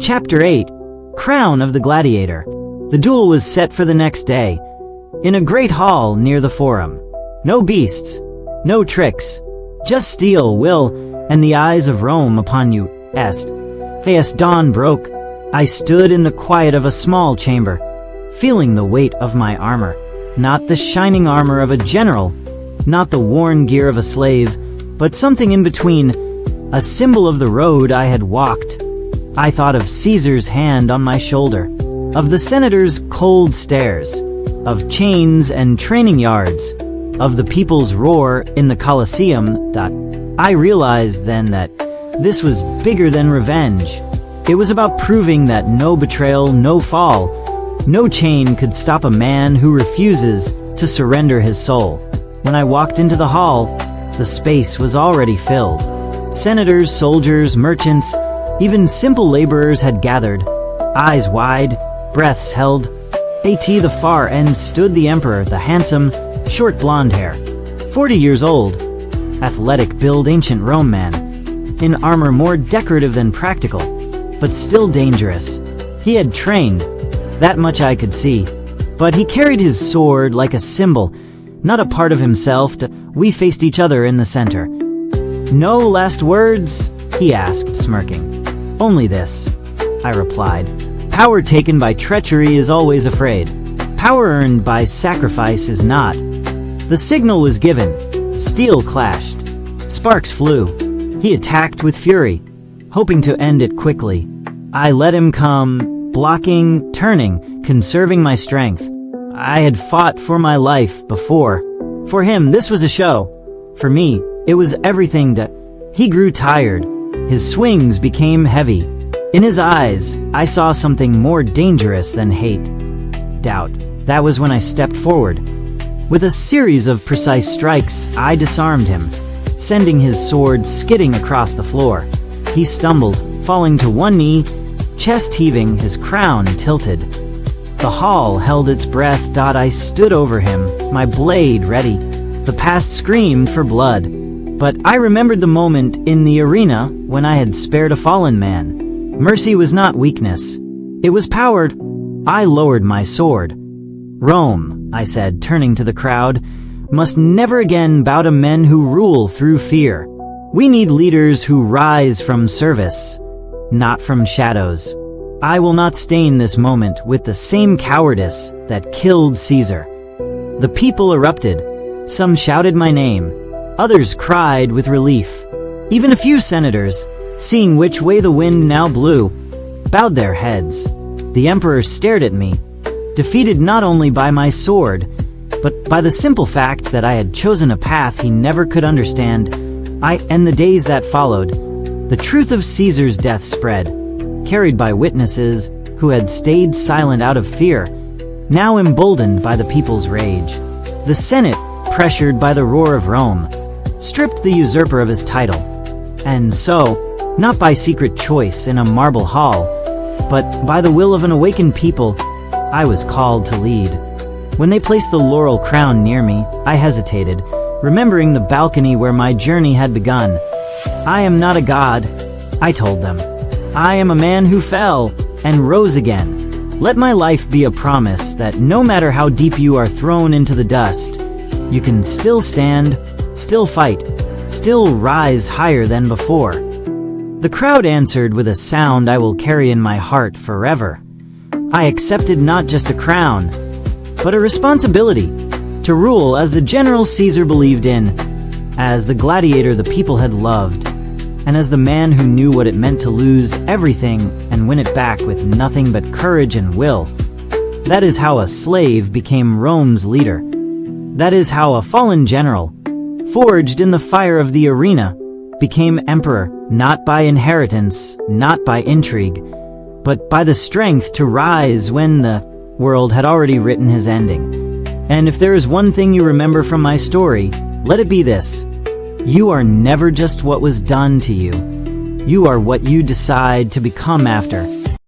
Chapter 8. Crown of the Gladiator. The duel was set for the next day, in a great hall near the forum. No beasts, no tricks, just steel, will, and the eyes of Rome upon you. As dawn broke, I stood in the quiet of a small chamber, feeling the weight of my armor. Not the shining armor of a general, not the worn gear of a slave, but something in between, a symbol of the road I had walked. I thought of Caesar's hand on my shoulder, of the senator's cold stares, of chains and training yards, of the people's roar in the Colosseum. I realized then that this was bigger than revenge. It was about proving that no betrayal, no fall, no chain could stop a man who refuses to surrender his soul. When I walked into the hall, the space was already filled. Senators, soldiers, merchants, even simple laborers had gathered, eyes wide, breaths held. At the far end stood the emperor, the handsome, short blonde hair, 40 years old, athletic build, ancient Rome man, in armor more decorative than practical, but still dangerous. He had trained, that much I could see, but he carried his sword like a symbol, not a part of himself. We faced each other in the center. "No last words?" he asked, smirking. "Only this," I replied. "Power taken by treachery is always afraid. Power earned by sacrifice is not." The signal was given. Steel clashed. Sparks flew. He attacked with fury, hoping to end it quickly. I let him come, blocking, turning, conserving my strength. I had fought for my life before. For him, this was a show. For me, it was everything. He grew tired. His swings became heavy. In his eyes, I saw something more dangerous than hate. Doubt. That was when I stepped forward. With a series of precise strikes, I disarmed him, sending his sword skidding across the floor. He stumbled, falling to one knee, chest heaving, his crown tilted. The hall held its breath. I stood over him, my blade ready. The past screamed for blood. But I remembered the moment in the arena when I had spared a fallen man. Mercy was not weakness. It was power. I lowered my sword. "Rome," I said, turning to the crowd, "must never again bow to men who rule through fear. We need leaders who rise from service, not from shadows. I will not stain this moment with the same cowardice that killed Caesar." The people erupted. Some shouted my name. Others cried with relief. Even a few senators, seeing which way the wind now blew, bowed their heads. The emperor stared at me, defeated not only by my sword, but by the simple fact that I had chosen a path he never could understand. And the days that followed, the truth of Caesar's death spread, carried by witnesses who had stayed silent out of fear, now emboldened by the people's rage. The Senate, pressured by the roar of Rome, stripped the usurper of his title. And so, not by secret choice in a marble hall, but by the will of an awakened people, I was called to lead. When they placed the laurel crown near me, I hesitated, remembering the balcony where my journey had begun. "I am not a god," I told them. "I am a man who fell and rose again. Let my life be a promise that no matter how deep you are thrown into the dust, you can still stand, still fight, still rise higher than before." The crowd answered with a sound I will carry in my heart forever. I accepted not just a crown, but a responsibility to rule as the general Caesar believed in, as the gladiator the people had loved, and as the man who knew what it meant to lose everything and win it back with nothing but courage and will. That is how a slave became Rome's leader. That is how a fallen general, forged in the fire of the arena, became emperor, not by inheritance, not by intrigue, but by the strength to rise when the world had already written his ending. And if there is one thing you remember from my story, let it be this: you are never just what was done to you. You are what you decide to become after.